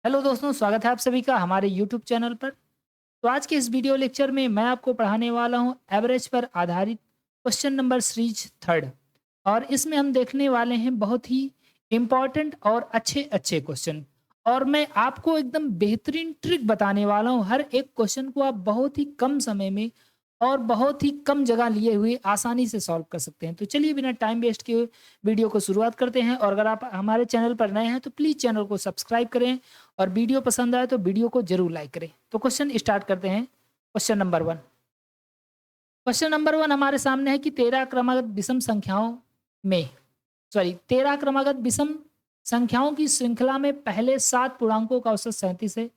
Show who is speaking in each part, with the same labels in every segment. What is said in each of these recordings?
Speaker 1: Hello दोस्तों, स्वागत है आप सभी का हमारे यूट्यूब चैनल पर। तो आज के इस वीडियो लेक्चर में मैं आपको पढ़ाने वाला हूं एवरेज पर आधारित क्वेश्चन नंबर सीरीज थर्ड। और इसमें हम देखने वाले हैं बहुत ही इम्पॉर्टेंट और अच्छे अच्छे क्वेश्चन। और मैं आपको एकदम बेहतरीन ट्रिक बताने वाला हूं, हर एक क्वेश्चन को आप बहुत ही कम समय में और बहुत ही कम जगह लिए हुए आसानी से सॉल्व कर सकते हैं। तो चलिए बिना टाइम वेस्ट किए वीडियो को शुरुआत करते हैं। और अगर आप हमारे चैनल पर नए हैं तो प्लीज़ चैनल को सब्सक्राइब करें और वीडियो पसंद आए तो वीडियो को जरूर लाइक करें। तो क्वेश्चन स्टार्ट करते हैं। Question number one. Question number one हमारे सामने है कि 13 क्रमागत विषम संख्याओं में 13 क्रमागत विषम संख्याओं की श्रृंखला में पहले 7 पूर्णांकों का औसत 37 है।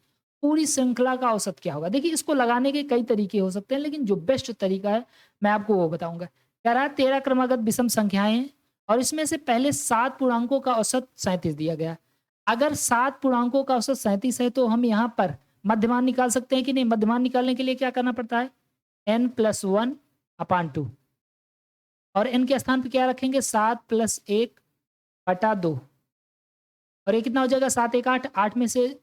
Speaker 1: पूरी श्रृंखला का औसत क्या होगा? देखिए, इसको लगाने के कई तरीके हो सकते हैं, लेकिन जो बेस्ट तरीका है मैं आपको वो बताऊंगा। कह रहा है 13 क्रमागत विषम संख्याएं हैं और इसमें से पहले 7 पूर्णांकों का औसत 37 दिया गया है। अगर 7 पूर्णांकों का औसत 37 है तो हम यहाँ पर मध्यमान निकाल सकते हैं कि नहीं? मध्यमान निकालने के लिए क्या करना पड़ता है? n+1/2। और n के स्थान पे क्या रखेंगे? 7+1/2। और ये कितना हो जाएगा? 7 1 8, 8 में से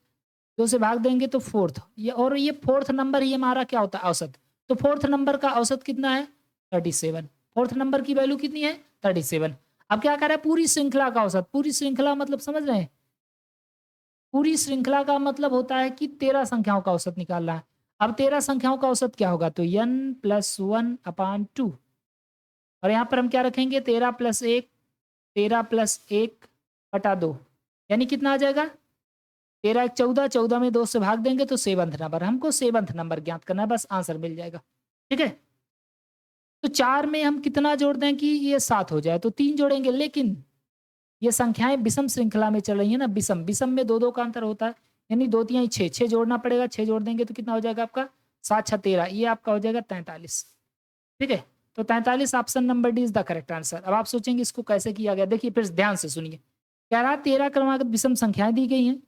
Speaker 1: 2 से भाग देंगे तो फोर्थ। ये फोर्थ नंबर ही हमारा क्या होता है? औसत। तो फोर्थ नंबर का औसत कितना है? 37। फोर्थ नंबर की वैल्यू कितनी है? 37। अब क्या कर रहा है? पूरी श्रृंखला का औसत। पूरी श्रृंखला मतलब समझ रहे हैं? पूरी श्रृंखला का मतलब होता है कि 13 संख्याओं का औसत निकालना है। अब 13 संख्याओं का औसत क्या होगा? तो n+1/2। और यहाँ पर हम क्या रखेंगे? 13+1, 13+1/2। यानी कितना आ जाएगा? 13 एक 14, 14 में 2 से भाग देंगे तो सेवंथ नंबर। हमको सेवंथ नंबर ज्ञात करना है, बस आंसर मिल जाएगा। ठीक है? तो 4 में हम कितना जोड़ दें कि ये 7 हो जाए? तो 3 जोड़ेंगे, लेकिन ये संख्याएँ विषम श्रृंखला में चल रही हैं ना, विषम। विषम में 2-2 का अंतर होता है, यानी 2 तिहाई 6, 6 जोड़ना पड़ेगा। 6 जोड़ देंगे तो कितना हो जाएगा आपका? 7 6 13, ये आपका हो जाएगा 43। ठीक है? तो 43 option number D is the correct answer. अब आप सोचेंगे इसको कैसे किया गया? देखिए फिर ध्यान से सुनिए। कह रहा है 13 क्रमागत विषम संख्याएँ दी गई हैं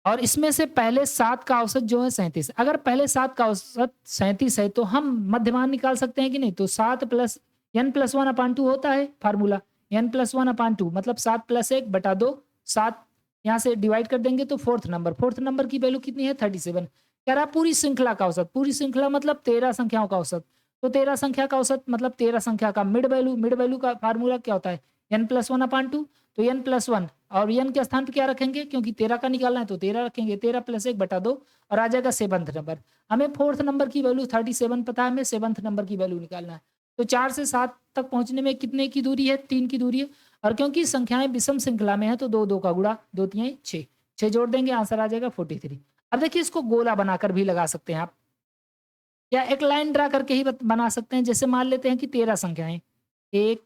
Speaker 1: और इसमें से पहले 7 का औसत जो है 37। अगर पहले 7 का औसत 37 है तो हम मध्यमान निकाल सकते हैं कि नहीं? तो 7 प्लस n+1/2 होता है फार्मूला। n+1/2 मतलब 7+1/2। 7 यहाँ से डिवाइड कर देंगे तो फोर्थ नंबर। फोर्थ नंबर की वैल्यू कितनी है? 37। कह रहा है पूरी श्रृंखला का औसत। पूरी श्रृंखला मतलब 13 संख्याओं का औसत। तो 13 संख्या का औसत मतलब 13 संख्या का मिड वैल्यू। मिड वैल्यू का फार्मूला क्या होता है? n+1/2। तो n+1 और n के स्थान पे क्या रखेंगे? क्योंकि 13 का निकालना है तो 13 रखेंगे। 13+1/2 और आ जाएगा सेवंथ नंबर। हमें फोर्थ नंबर की वैल्यू 37 पता है, हमें सेवंथ नंबर की वैल्यू निकालना है। तो 4 से 7 तक पहुँचने में कितने की दूरी है? 3 की दूरी है। और क्योंकि संख्याएँ विषम श्रृंखला में है तो 2 2 का गुणा, 2 तिहाई 6। 6 जोड़ देंगे, आंसर आ जाएगा 43। अब देखिए, इसको गोला बनाकर भी लगा सकते हैं आप, या एक लाइन ड्रा करके ही बना सकते हैं। जैसे मान लेते हैं कि 13 संख्याएँ 1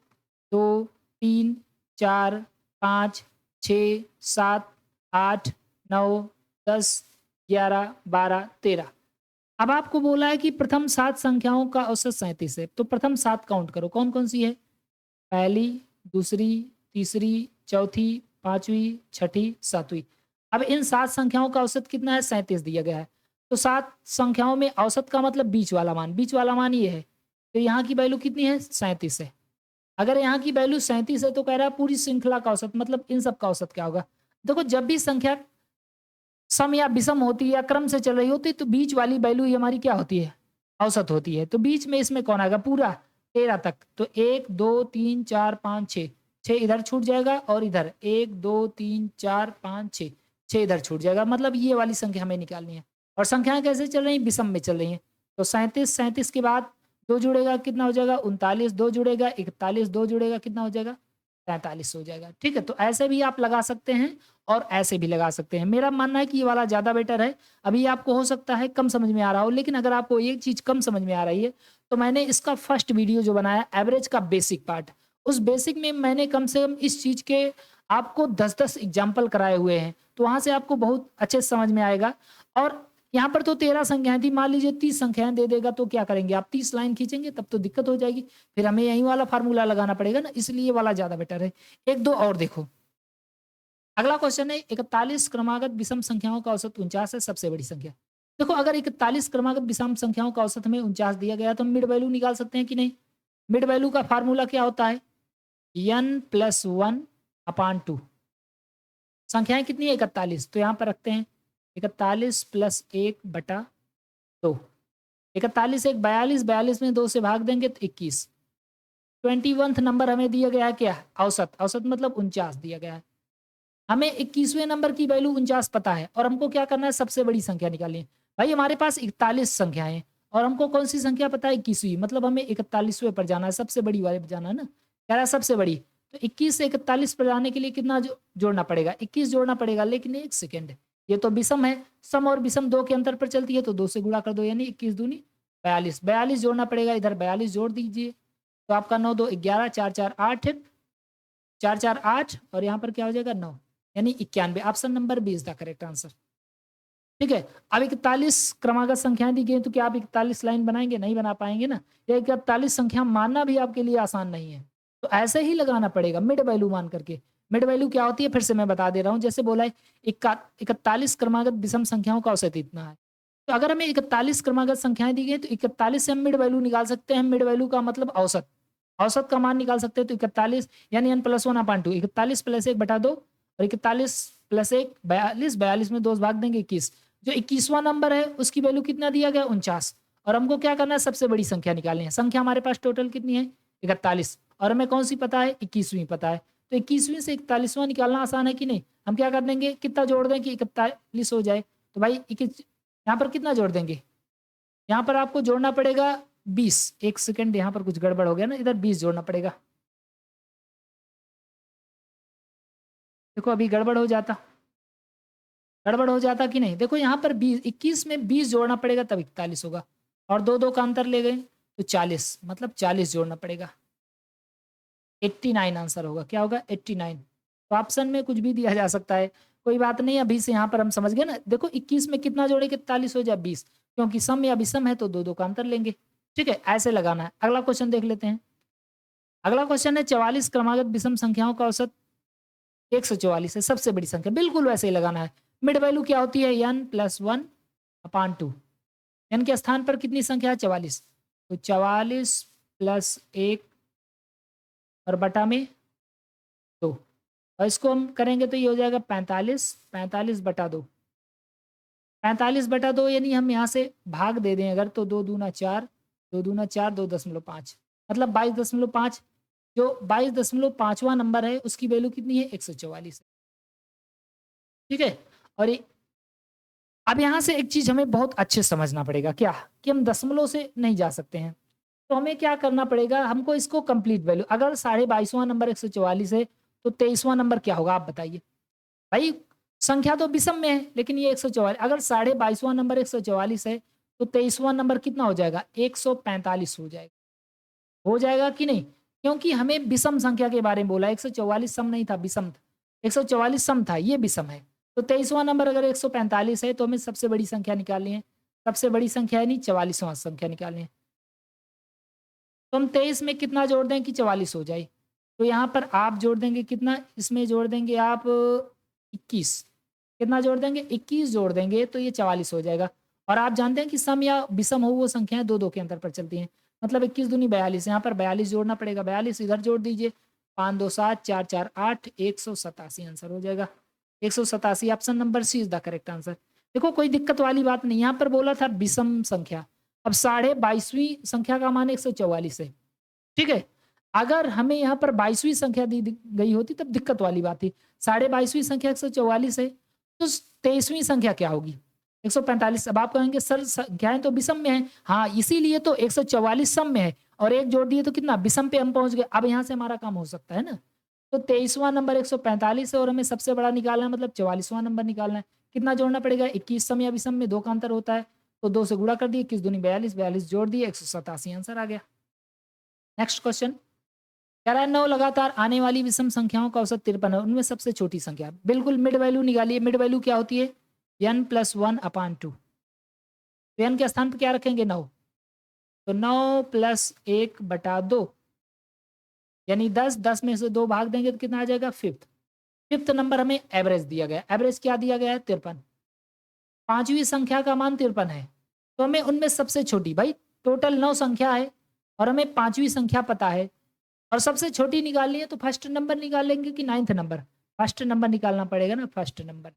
Speaker 1: 2 3 4 5 6 7 8 9 10 11 12 13। अब आपको बोला है कि प्रथम 7 संख्याओं का औसत 37 है, तो प्रथम 7 काउंट करो, कौन-कौन सी है? पहली, दूसरी, तीसरी, चौथी, 5वीं, छठी, 7वीं। अब इन 7 संख्याओं का औसत कितना है? 37 दिया गया है। तो 7 संख्याओं में औसत का मतलब बीच वाला मान। बीच वाला मान ये है। तो यहाँ की वैल्यू कितनी है? 37 है। अगर यहाँ की वैल्यू 37 है तो कह रहा है पूरी श्रृंखला का औसत मतलब इन सब का औसत क्या होगा? देखो, जब भी संख्या सम या विषम होती है या क्रम से चल रही होती है तो बीच वाली वैल्यू ही हमारी क्या होती है? औसत होती है। तो बीच में इसमें कौन आएगा? पूरा 13 तक। तो 1 2 3 4 5 6, 6 इधर छूट जाएगा और इधर 1 2 3 4 5 6, 6 इधर छूट जाएगा। मतलब ये वाली संख्या हमें निकालनी है। और संख्याएँ कैसे चल रही हैं? विषम में चल रही हैं। तो 37 के बाद 2 जुड़ेगा, कितना हो जाएगा? 39। 2 जुड़ेगा 41, 2 जुड़ेगा कितना हो जाएगा? 43 हो जाएगा। ठीक है? तो ऐसे भी आप लगा सकते हैं और ऐसे भी लगा सकते हैं। मेरा मानना है कि ये वाला ज़्यादा बेटर है। अभी आपको हो सकता है कम समझ में आ रहा हो, लेकिन अगर आपको एक चीज़ कम समझ में आ रही है, तो मैंने इसका फर्स्ट वीडियो जो बनाया एवरेज का बेसिक पार्ट, उस बेसिक में मैंने कम से कम इस चीज़ के आपको 10-10 एग्ज़ाम्पल कराए हुए हैं। तो वहाँ से आपको बहुत अच्छे से समझ में आएगा। और यहाँ पर तो 13 संख्याएँ थी, मान लीजिए 30 संख्याएँ दे देगा तो क्या करेंगे आप? 30 लाइन खींचेंगे तब तो दिक्कत हो जाएगी। फिर हमें यही वाला फ़ॉर्मूला लगाना पड़ेगा ना, इसलिए ये वाला ज़्यादा बेटर है। 1-2 और देखो। अगला क्वेश्चन है 41 क्रमागत विषम संख्याओं का औसत 49 है, सबसे बड़ी संख्या। देखो, अगर 41 क्रमागत विषम संख्याओं का औसत हमें 49 दिया गया तो हम मिड वैल्यू निकाल सकते हैं कि नहीं? मिड वैल्यू का फार्मूला क्या होता है? n+1/2। संख्याएं कितनी है 41, तो यहाँ पर रखते हैं 41 प्लस 1/2। 41 एक 42, 42 में 2 से भाग देंगे तो 21। 21 नंबर हमें दिया गया है क्या, औसत, औसत मतलब 49 दिया गया है। हमें 21वें नंबर की वैल्यू 49 पता है और हमको क्या करना है, सबसे बड़ी संख्या निकालनी है। भाई हमारे पास 41 संख्याएं हैं और हमको कौन सी संख्या पता है, 21वीं, मतलब हमें 41वें पर जाना है, सबसे बड़ी वाले पर जाना है ना, कह रहा है सबसे बड़ी। तो 21 से 41 पर जाने के लिए कितना जोड़ना पड़ेगा, 21 जोड़ना पड़ेगा। लेकिन एक सेकेंड, ये तो विषम है, सम और विषम 2 के अंतर पर चलती है, तो 2 से गुणा कर दो, यानी 21 दूनी 42, 42 जोड़ना पड़ेगा, इधर 42 जोड़ दीजिए, तो आपका 9 2 11, 4 4 8, 4 4 8 और यहाँ पर क्या हो जाएगा 9, यानी 91। Option number B is the correct answer. ठीक है, अब 41 क्रमागत संख्याएं दी गई, तो क्या आप 41 लाइन बनाएंगे, नहीं बना पाएंगे ना। ये 41 संख्या मानना भी आपके लिए आसान नहीं है, तो ऐसे ही लगाना पड़ेगा मिड वैल्यू मान करके। मिड वैल्यू क्या होती है, फिर से मैं बता दे रहा हूँ। जैसे बोला है 41 क्रमागत विषम संख्याओं का औसत इतना है, तो अगर हमें 41 क्रमागत संख्याएं दी गई तो 41 से हम मिड वैल्यू निकाल सकते हैं। मिड वैल्यू का मतलब औसत, औसत का मान निकाल सकते हैं। तो 41 यानी n+1/2, 41 + 1/2 और 41 + 1 42, 42 में 2 भाग देंगे 21। जो 21वां नंबर है उसकी वैल्यू कितना दिया गया 49, और हमको क्या करना है, सबसे बड़ी संख्या निकालनी है। संख्या हमारे पास टोटल कितनी है 41, और हमें कौन सी पता है 21वीं पता है। तो 21वीं से 41वां निकालना आसान है कि नहीं। हम क्या कर देंगे, कितना जोड़ दें कि 41 हो जाए। तो भाई 21 यहाँ पर कितना जोड़ देंगे, यहाँ पर आपको जोड़ना पड़ेगा 20। एक सेकंड, यहाँ पर कुछ गड़बड़ हो गया ना, इधर 20 जोड़ना पड़ेगा। देखो अभी गड़बड़ हो जाता, गड़बड़ हो जाता कि नहीं। देखो यहाँ पर 20, 21 में 20 जोड़ना पड़ेगा तब 41 होगा, और 2 2 का अंतर ले गए तो 40, मतलब 40 जोड़ना पड़ेगा। 89 आंसर होगा, क्या होगा 89। तो ऑप्शन में कुछ भी दिया जा सकता है, कोई बात नहीं। अभी से यहाँ पर हम समझ गए ना। देखो 21 में कितना जोड़े कि 41 हो जाए 20, क्योंकि सम या विषम है तो 2 2 का अंतर लेंगे। ठीक है, ऐसे लगाना है। अगला क्वेश्चन देख लेते हैं। अगला क्वेश्चन है 44 क्रमागत विषम संख्याओं का औसत 144 है, सबसे बड़ी संख्या, बिल्कुल वैसे ही लगाना है। मिड वैल्यू क्या होती है n+1/2। n के स्थान पर कितनी संख्या है 44, तो 44 + 1 और बटा में 2, और इसको हम करेंगे तो ये हो जाएगा 45, 45/2, 45/2, यानी हम यहाँ से भाग दे दें अगर तो 2 दूना 4, 2 दूना 4, 2.5, मतलब 22.5। जो 22.5वां नंबर है उसकी वैल्यू कितनी है 144 है। ठीक है, और अब यहाँ से एक चीज हमें बहुत अच्छे से समझना पड़ेगा, क्या कि हम दशमलव से नहीं जा सकते हैं। तो हमें क्या करना पड़ेगा, हमको इसको कंप्लीट वैल्यू, अगर 22.5वां नंबर 144 है तो 23वां नंबर क्या होगा आप बताइए। भाई संख्या तो विषम में है, लेकिन ये 144, अगर 22.5वां नंबर 144 है तो 23वां नंबर कितना हो जाएगा 145 हो जाएगा। हो जाएगा कि नहीं, क्योंकि हमें विषम संख्या के बारे में बोला, 144 सम नहीं था, विषम था। 144 सम था, ये विषम है। तो 23वां नंबर अगर 145 है तो हमें सबसे बड़ी संख्या निकालनी है। सबसे बड़ी संख्या है नहीं 44वां संख्या निकालनी है। तो हम 23 में कितना जोड़ दें कि 44 हो जाए। तो यहाँ पर आप जोड़ देंगे कितना, इसमें जोड़ देंगे आप 21, कितना जोड़ देंगे 21 जोड़ देंगे तो ये 44 हो जाएगा। और आप जानते हैं कि सम या विषम हो वो संख्याएं 2 2 के अंतर पर चलती हैं, मतलब 21 दूनी 42, यहाँ पर 42 जोड़ना पड़ेगा, 42 इधर जोड़ दीजिए, 5 2 7, 4 4 8, 187 आंसर हो जाएगा। 187, option number C is the correct answer. देखो कोई दिक्कत वाली बात नहीं, यहाँ पर बोला था विषम संख्या। अब 22.5वीं संख्या का मान 144 है। ठीक है, अगर हमें यहाँ पर 22वीं संख्या दी गई होती तब दिक्कत वाली बात थी। 22.5वीं संख्या 144 है, तो 23वीं संख्या क्या होगी 145। अब आप कहेंगे सर संख्याएं तो विषम में है, हाँ इसीलिए तो 144 सम में है और एक जोड़ दिए तो कितना विषम पे हम पहुंच गए। अब यहाँ से हमारा काम हो सकता है ना। तो 23वां नंबर 145 है और हमें सबसे बड़ा निकालना है, मतलब 44वां नंबर निकालना है। कितना जोड़ना पड़ेगा 21 सम या विषम में 2 का अंतर होता है, तो 2 से गुणा कर दिए, 21 दूनी 42, 42 जोड़ दिए 187 आंसर आ गया। नेक्स्ट क्वेश्चन कह रहा है 9 लगातार आने वाली विषम संख्याओं का औसत 53 है, उनमें सबसे छोटी संख्या। बिल्कुल मिड वैल्यू निकालिए। मिड वैल्यू क्या होती है n+1/2। तो n के स्थान पर क्या रखेंगे 9, तो 9 + 1/2 यानी 10, 10 में से 2 भाग देंगे तो कितना आ जाएगा फिफ्थ नंबर हमें एवरेज दिया गया। एवरेज क्या दिया गया है 53। पांचवी संख्या का मान 53 है, तो हमें उनमें सबसे छोटी, भाई टोटल 9 संख्या है और हमें पांचवी संख्या पता है और सबसे छोटी निकालनी है, तो फर्स्ट नंबर निकाल लेंगे कि 9th नंबर। फर्स्ट नंबर निकालना पड़ेगा ना, फर्स्ट नंबर।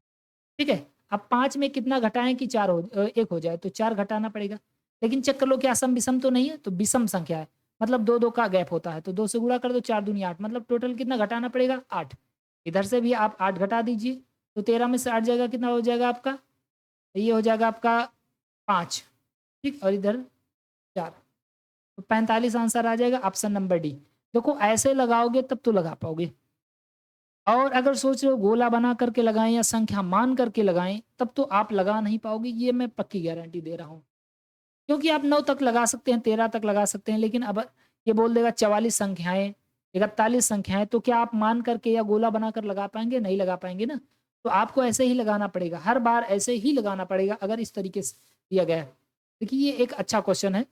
Speaker 1: ठीक है, अब 5 में कितना घटाएं कि 1 हो जाए, तो 4 घटाना पड़ेगा। लेकिन चेक कर लो क्या सम विषम तो नहीं है, तो विषम संख्या है, मतलब 2-2 का गैप होता है, तो 2 से गुणा कर दो, 4 दूनी 8, मतलब टोटल कितना घटाना पड़ेगा 8। इधर से भी आप 8 घटा दीजिए, तो 13 में से 8 जाएगा, कितना हो जाएगा आपका, ये हो जाएगा आपका 5। ठीक, और इधर 4, तो 45 आंसर आ जाएगा, ऑप्शन नंबर डी। देखो ऐसे लगाओगे तब तो लगा पाओगे, और अगर सोच रहे हो गोला बना करके लगाएं या संख्या मान करके लगाएं, तब तो आप लगा नहीं पाओगे, ये मैं पक्की गारंटी दे रहा हूँ। क्योंकि आप 9 तक लगा सकते हैं, 13 तक लगा सकते हैं, लेकिन अब ये बोल देगा 44 संख्याएं, 41 संख्याएं, तो क्या आप मान करके या गोला बनाकर लगा पाएंगे? नहीं लगा पाएंगे ना। तो आपको ऐसे ही लगाना पड़ेगा, हर बार ऐसे ही लगाना पड़ेगा, अगर इस तरीके से दिया गया है। देखिए ये एक अच्छा क्वेश्चन है,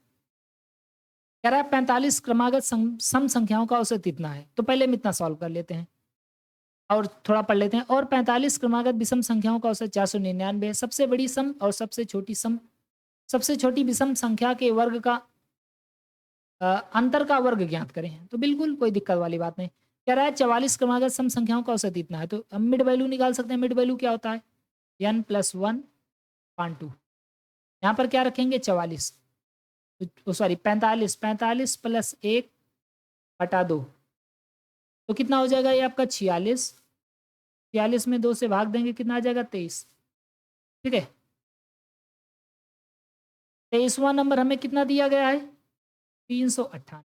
Speaker 1: कह रहा है 45 क्रमागत सम संख्याओं का औसत इतना है। तो पहले हम इतना सॉल्व कर लेते हैं और थोड़ा पढ़ लेते हैं। और 45 क्रमागत विषम संख्याओं का औसत 499 है। सबसे बड़ी सम और सबसे छोटी विषम संख्या के वर्ग का अंतर का वर्ग ज्ञात करें। तो बिल्कुल कोई दिक्कत वाली बात नहीं। कह रहा है 44 क्रमागत सम संख्याओं का औसत इतना है, तो हम मिड वैल्यू निकाल सकते हैं। मिड वैल्यू क्या होता है? n+1/2। यहाँ पर क्या रखेंगे? 44, सॉरी 45, 45 + 1/2, तो कितना हो जाएगा ये आपका 46। 46 में 2 से भाग देंगे, कितना आ जाएगा? 23। ठीक है, 23वां नंबर हमें कितना दिया गया है? 398।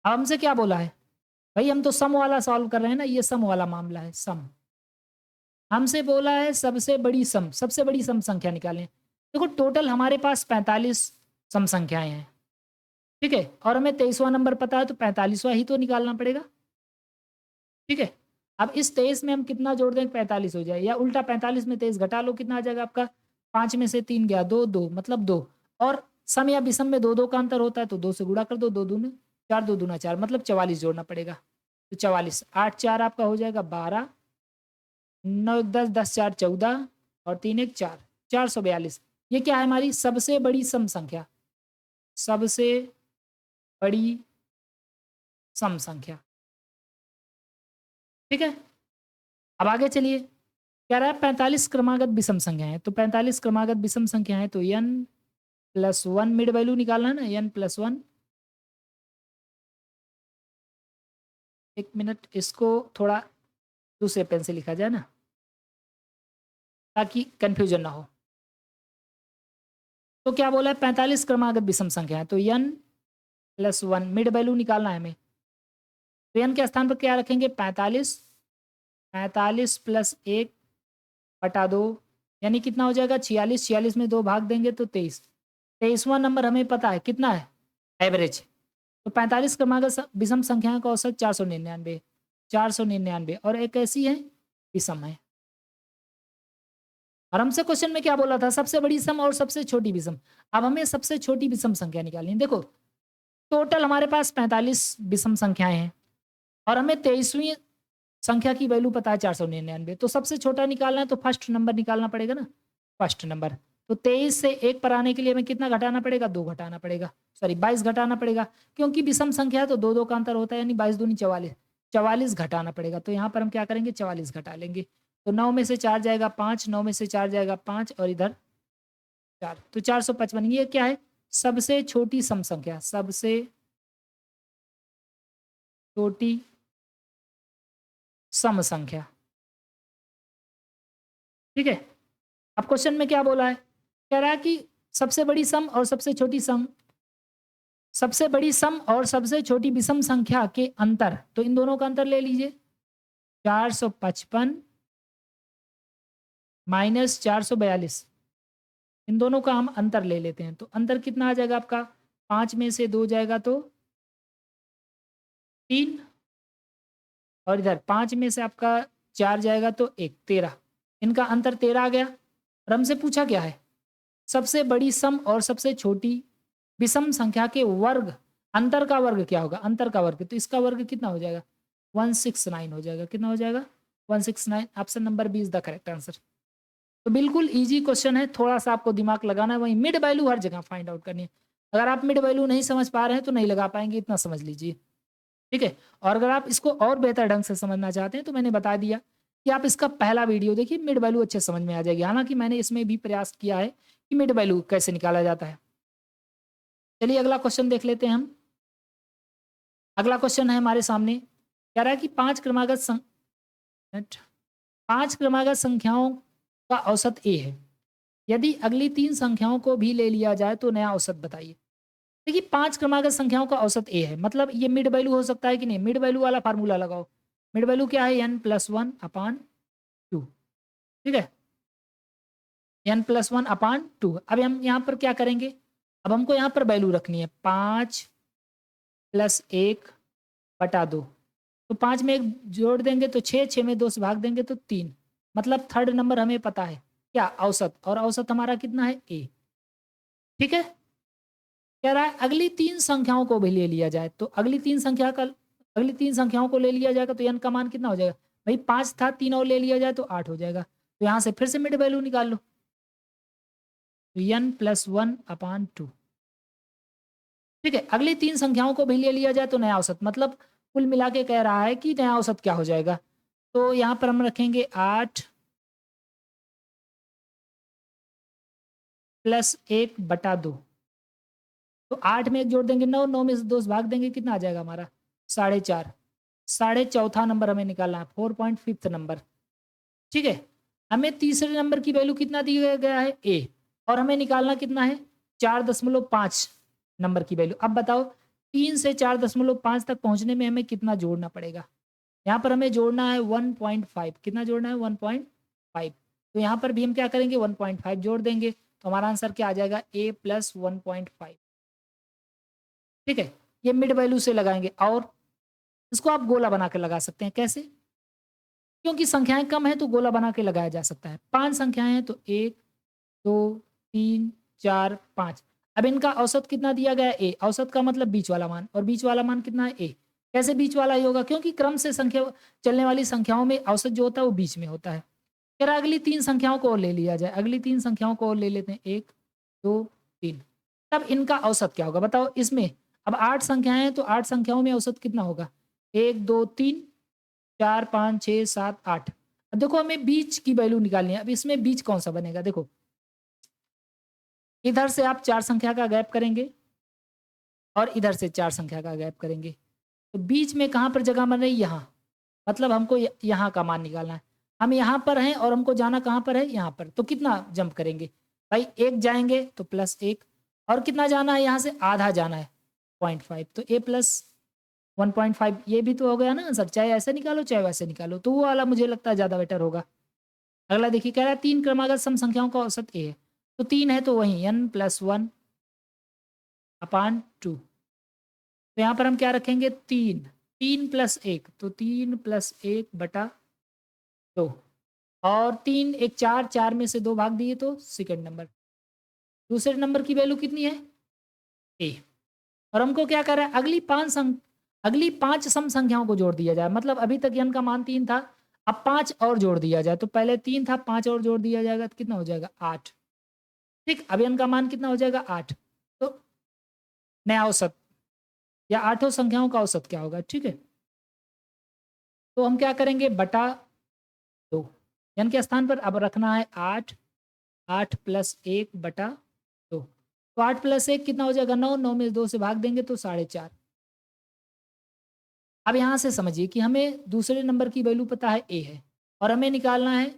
Speaker 1: अब हमसे क्या बोला है भाई? हम तो सम वाला सॉल्व कर रहे हैं ना, ये सम वाला मामला है। सम हमसे बोला है सबसे बड़ी सम संख्या निकालें। देखो टोटल हमारे पास 45 सम संख्याएं हैं। ठीक है, और हमें 23वां नंबर पता है, तो 45वां ही तो निकालना पड़ेगा। ठीक है, अब इस 23 में हम कितना जोड़ दें? 45 हो जाए, या उल्टा 45 में 23 घटा लो, कितना आ जाएगा आपका? 5 में से 3 गया, 2 2, मतलब 2। और सम या विषम में 2 2 का अंतर होता है, तो 2 से गुणा कर दो, 2 दूनी 4, 2 दूना 4, मतलब 44 जोड़ना पड़ेगा। तो 44, 8 4 आपका हो जाएगा 12, 9 1 10, 10 4 14, और 3 1 4, 442। ये क्या है? हमारी सबसे बड़ी सम संख्या, सबसे बड़ी सम संख्या। ठीक है, अब आगे चलिए। कह रहा है 45 क्रमागत विषम संख्या है, तो 45 क्रमागत विषम संख्या है, तो n+1 मिड वैल्यू निकालना है ना, n+1। 1 मिनट, इसको थोड़ा दूसरे पेन से लिखा जाए ना, ताकि कंफ्यूजन ना हो। तो क्या बोला है? 45 क्रमागत विषम संख्या है, तो n+1 मिड वैल्यू निकालना है हमें। तो n के स्थान पर क्या रखेंगे? 45, 45 + 1/2, यानी कितना हो जाएगा? 46, 46 में 2 भाग देंगे तो 23। 23वां नंबर हमें पता है कितना है? एवरेज। तो 45 क्रमागत विषम संख्याओं का औसत 499, 499, और एक ऐसी है विषम है। और हमसे क्वेश्चन में क्या बोला था? सबसे बड़ी सम और सबसे छोटी विषम। अब हमें सबसे छोटी विषम संख्या निकालनी है। देखो टोटल हमारे पास 45 विषम संख्याएं हैं, और हमें 23वीं संख्या की वैल्यू पता है 499। तो सबसे छोटा निकालना है, तो फर्स्ट नंबर निकालना पड़ेगा ना, फर्स्ट नंबर। तो 23 से 1 पर आने के लिए हमें कितना घटाना पड़ेगा? 2 घटाना पड़ेगा, सॉरी 22 घटाना पड़ेगा, क्योंकि विषम संख्या है तो 2 2 का अंतर होता है, यानी 22 दूनी 44, 44 घटाना पड़ेगा। तो यहाँ पर हम क्या करेंगे? 44 घटा लेंगे। तो 9 में से 4 जाएगा 5, 9 में से 4 जाएगा 5, और इधर 4, तो 455। ये क्या है? सबसे छोटी सम संख्या, सबसे छोटी सम संख्या। ठीक है, अब क्वेश्चन में क्या बोला है? कह रहा है कि सबसे बड़ी सम और सबसे छोटी सम, सबसे बड़ी सम और सबसे छोटी विषम संख्या के अंतर, तो इन दोनों का अंतर ले लीजिए। 455 - 442, इन दोनों का हम अंतर ले लेते हैं। तो अंतर कितना आ जाएगा आपका? 5 में से 2 जाएगा तो 3, और इधर 5 में से आपका 4 जाएगा तो 1, 13। इनका अंतर 13 आ गया। और हमसे पूछा क्या है? सबसे बड़ी सम और सबसे छोटी विषम संख्या के वर्ग, अंतर का वर्ग क्या होगा? अंतर का वर्ग, तो इसका वर्ग कितना हो जाएगा? 169 हो जाएगा। कितना हो जाएगा? 169। Option number B is the correct answer. तो बिल्कुल इजी क्वेश्चन है, थोड़ा सा आपको दिमाग लगाना है। वहीं मिड वैल्यू हर जगह फाइंड आउट करनी है। अगर आप मिड वैल्यू नहीं समझ पा रहे हैं तो नहीं लगा पाएंगे, इतना समझ लीजिए। ठीक है। और अगर आप इसको और बेहतर ढंग से समझना चाहते हैं तो मैंने बता दिया कि आप इसका पहला वीडियो देखिए, मिड वैल्यू अच्छे समझ में आ जाएगी। हालाँकि मैंने इसमें भी प्रयास किया है कि मिड वैल्यू कैसे निकाला जाता है। चलिए अगला क्वेश्चन देख लेते हैं हम। अगला क्वेश्चन है हमारे सामने, कह रहा है कि 5 क्रमागत संख्याओं का औसत ए है। यदि अगली 3 संख्याओं को भी ले लिया जाए तो नया औसत बताइए। देखिए 5 क्रमागत संख्याओं का औसत ए है, मतलब ये मिड वैल्यू हो सकता है कि नहीं? मिड वैल्यू वाला फार्मूला लगाओ। मिड वैल्यू क्या है? n+1/2, ठीक है? n+1/2। अब हम यहाँ पर क्या करेंगे? अब हमको यहाँ पर वैल्यू रखनी है 5 + 1/2। तो 5 में 1 जोड़ देंगे तो 6, 6 में 2 से भाग देंगे तो 3। मतलब थर्ड नंबर हमें पता है क्या? औसत। और औसत हमारा कितना है? ए। ठीक है? कह रहा है अगली 3 संख्याओं को भी ले लिया जाए, तो अगली 3 संख्याओं को ले लिया जाएगा तो n का मान कितना हो जाएगा? भाई 5 था, 3 और ले लिया जाए तो 8 हो जाएगा। तो यहाँ से फिर से मिड वैल्यू निकाल लो। तो n+1/2। ठीक है? अगली 3 संख्याओं को भी ले लिया जाए तो नया औसत, मतलब कुल मिला के कह रहा है कि नया औसत क्या हो जाएगा? तो यहाँ पर हम रखेंगे 8 + 1/2। तो 8 में 1 जोड़ देंगे 9, 9 में से 2 से भाग देंगे, कितना आ जाएगा हमारा? 4.5। साढ़े चौथा नंबर हमें निकालना है, 4.5 नंबर। ठीक है? हमें तीसरे नंबर की वैल्यू कितना दिया गया है? ए। और हमें निकालना कितना है? 4.5 नंबर की वैल्यू। अब बताओ 3 से 4.5 तक पहुँचने में हमें कितना जोड़ना पड़ेगा? यहाँ पर हमें जोड़ना है 1.5। कितना जोड़ना है? 1.5। तो यहाँ पर भी हम क्या करेंगे? 1.5 जोड़ देंगे। तो हमारा आंसर क्या आ जाएगा? a + 1.5। ठीक है? ये मिड वैल्यू से लगाएँगे और इसको आप गोला बना के लगा सकते हैं। कैसे? क्योंकि संख्याएँ कम हैं तो गोला बना के लगाया जा सकता है। 5 संख्याएँ हैं तो 1, 2, 3, 4, 5। अब इनका औसत कितना दिया गया है? ए। औसत का मतलब बीच वाला मान, और बीच वाला मान कितना है? ए। कैसे बीच वाला ही होगा? क्योंकि क्रम से संख्या चलने वाली संख्याओं में औसत जो होता है वो बीच में होता है। कह रहा है अगली 3 संख्याओं को और ले लिया जाए। अगली 3 संख्याओं को और ले लेते हैं, 1, 2, 3। तब इनका औसत क्या होगा? बताओ इसमें। अब 8 संख्याएँ हैं तो 8 संख्याओं में औसत कितना होगा? 1, 2, 3, 4, 5, 6, 7, 8। अब देखो हमें बीच की वैल्यू निकालनी है। अब इसमें बीच कौन-सा बनेगा? देखो, इधर से आप 4 संख्या का गैप करेंगे और इधर से 4 संख्या का गैप करेंगे। तो बीच में कहाँ पर जगह बन रही है? यहाँ। मतलब हमको यहाँ का मान निकालना है। हम यहाँ पर हैं और हमको जाना कहाँ पर है? यहाँ पर। तो कितना जंप करेंगे? भाई 1 जाएँगे तो +1, और कितना जाना है यहाँ से? आधा जाना है, 0.5। तो a + 1.5 ये भी तो हो गया ना आंसर। चाहे ऐसे निकालो चाहे वैसे निकालो, तो वो वाला मुझे लगता है ज़्यादा बेटर होगा। अगला देखिए, कह रहा है 3 क्रमागत सम संख्याओं का औसत ए है। तो 3 है तो वही n+1/2। तो यहाँ पर हम क्या रखेंगे? 3। 3 + 1 तो 3 + 1/2, और 3 1 4, 4 में से 2 भाग दिए तो सेकंड नंबर। दूसरे नंबर की वैल्यू कितनी है? ए। और हमको क्या कर रहा है? अगली 5 सम संख्याओं को जोड़ दिया जाए। मतलब अभी तक n का मान 3 था, अब 5 और जोड़ दिया जाए। तो पहले 3 था, 5 और जोड़ दिया जाएगा तो कितना हो जाएगा? 8। ठीक, अब n का मान कितना हो जाएगा? 8। तो नया औसत या आठों संख्याओं का औसत क्या होगा? ठीक है? तो हम क्या करेंगे? बटा 2। n के स्थान पर अब रखना है 8, 8 + 1/2। तो 8 + 1 कितना हो जाएगा? 9, 9 में 2 से भाग देंगे तो 4.5। अब यहाँ से समझिए कि हमें दूसरे नंबर की वैल्यू पता है ए है, और हमें निकालना है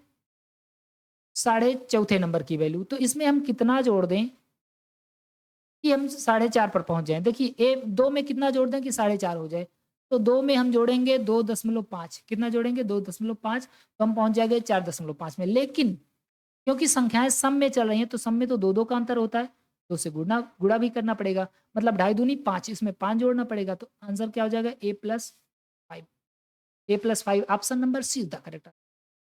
Speaker 1: साढ़े चौथे नंबर की वैल्यू। तो इसमें हम कितना जोड़ दें कि हम 4.5 पर पहुँच जाएँ? देखिए 2 में कितना जोड़ दें कि 4.5 हो जाए? तो 2 में हम जोड़ेंगे 2.5। कितना जोड़ेंगे? 2.5, तो हम पहुँच जाएँगे 4.5 में। लेकिन क्योंकि संख्याएँ सम में चल रही हैं तो सम में तो 2-2 का अंतर होता है, 2 से गुणा भी करना पड़ेगा। मतलब 2.5 दूनी 5, इसमें 5 जोड़ना पड़ेगा। तो आंसर क्या हो जाएगा? a + 5 option number C is the correct.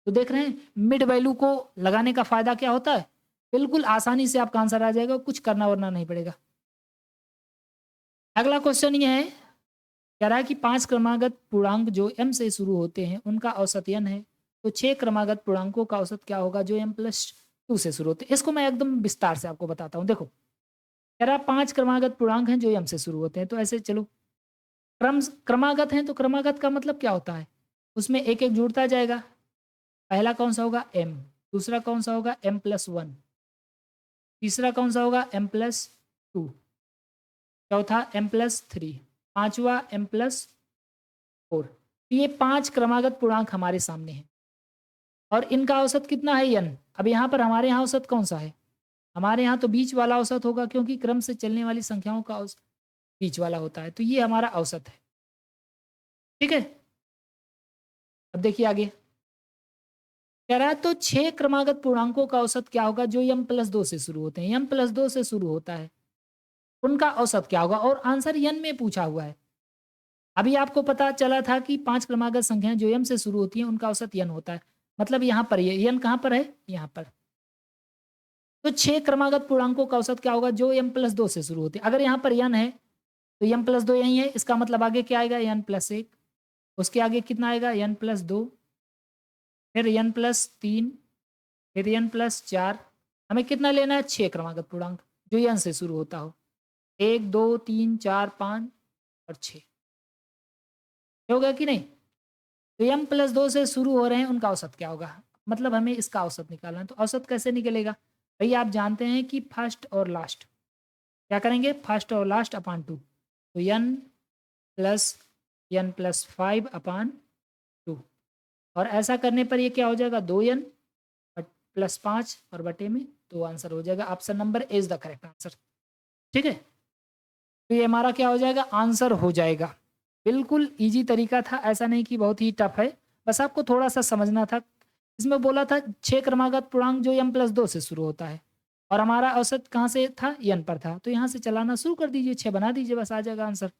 Speaker 1: तो देख रहे हैं मिड वैल्यू को लगाने का फ़ायदा क्या होता है? बिल्कुल आसानी से आपका आंसर आ जाएगा, कुछ करना-वरना नहीं पड़ेगा। अगला क्वेश्चन ये है, कह रहा है कि 5 क्रमागत पूर्णांक जो m से शुरू होते हैं, उनका औसत n है। तो 6 क्रमागत पूर्णांकों का औसत क्या होगा जो m+2 से शुरू होते हैं? इसको मैं एकदम विस्तार से आपको बताता हूँ। देखो, कह रहा है 5 क्रमागत पूर्णांक हैं जो m से शुरू होते हैं। तो ऐसे चलो क्रमागत हैं तो क्रमागत का मतलब क्या होता है? उसमें एक-एक जुड़ता जाएगा। पहला कौन सा होगा? m, दूसरा कौन सा होगा? m+1, तीसरा कौन सा होगा? m+2, चौथा m+3, पाँचवा m+4। तो ये 5 क्रमागत पूर्णांक हमारे सामने हैं और इनका औसत कितना है? n। अब यहाँ पर हमारे यहाँ औसत कौन सा है? हमारे यहाँ तो बीच वाला औसत होगा क्योंकि क्रम से चलने वाली संख्याओं का औसत बीच वाला होता है। तो ये हमारा औसत है। ठीक है? अब देखिए आगे। कह रहा है तो 6 क्रमागत पूर्णांकों का औसत क्या होगा जो m+2 से शुरू होते हैं? m+2 से शुरू होता है। उनका औसत क्या होगा? और आंसर n में पूछा हुआ है। अभी आपको पता चला था कि 5 क्रमागत संख्याएँ जो m से शुरू होती हैं उनका औसत n होता है। मतलब यहाँ पर ये n कहाँ पर है? यहाँ पर। तो 6 क्रमागत पूर्णांकों का औसत क्या होगा जो m+2 से शुरू होते हैं? अगर यहाँ पर n है तो m+2 यही है, इसका मतलब आगे क्या आएगा? n+1, उसके आगे कितना आएगा? n+2, फिर n+3, फिर n+4। हमें कितना लेना है? 6 क्रमागत पूर्णांक जो n से शुरू होता हो। 1, 2, 3, 4, 5 और 6। हो गया कि नहीं? तो m+2 से शुरू हो रहे हैं, उनका औसत क्या होगा? मतलब हमें इसका औसत निकालना है। तो औसत कैसे निकलेगा? भई आप जानते हैं कि फर्स्ट और लास्ट क्या करेंगे? फर्स्ट और लास्ट अपॉन 2। तो n+5/2 और ऐसा करने पर ये क्या हो जाएगा? 2n प्लस 5 और बटे में 2 आंसर हो जाएगा। Option number A is the correct answer. ठीक है? तो ये हमारा क्या हो जाएगा? आंसर हो जाएगा। बिल्कुल ईज़ी तरीका था, ऐसा नहीं कि बहुत ही टफ है। बस आपको थोड़ा-सा समझना था। इसमें बोला था 6 क्रमागत पूर्णांक जो m+2 से शुरू होता है और हमारा औसत कहाँ से था? n पर था। तो यहाँ से चलाना शुरू कर दीजिए, 6 बना दीजिए, बस आ जाएगा आंसर।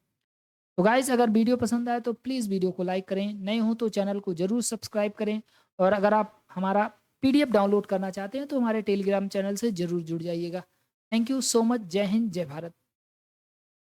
Speaker 1: तो गाइज़ अगर वीडियो पसंद आए तो प्लीज़ वीडियो को लाइक करें, नए हो तो चैनल को ज़रूर सब्सक्राइब करें और अगर आप हमारा पीडीएफ डाउनलोड करना चाहते हैं तो हमारे टेलीग्राम चैनल से ज़रूर जुड़ जाइएगा। Thank you so much. जय हिंद, जय भारत।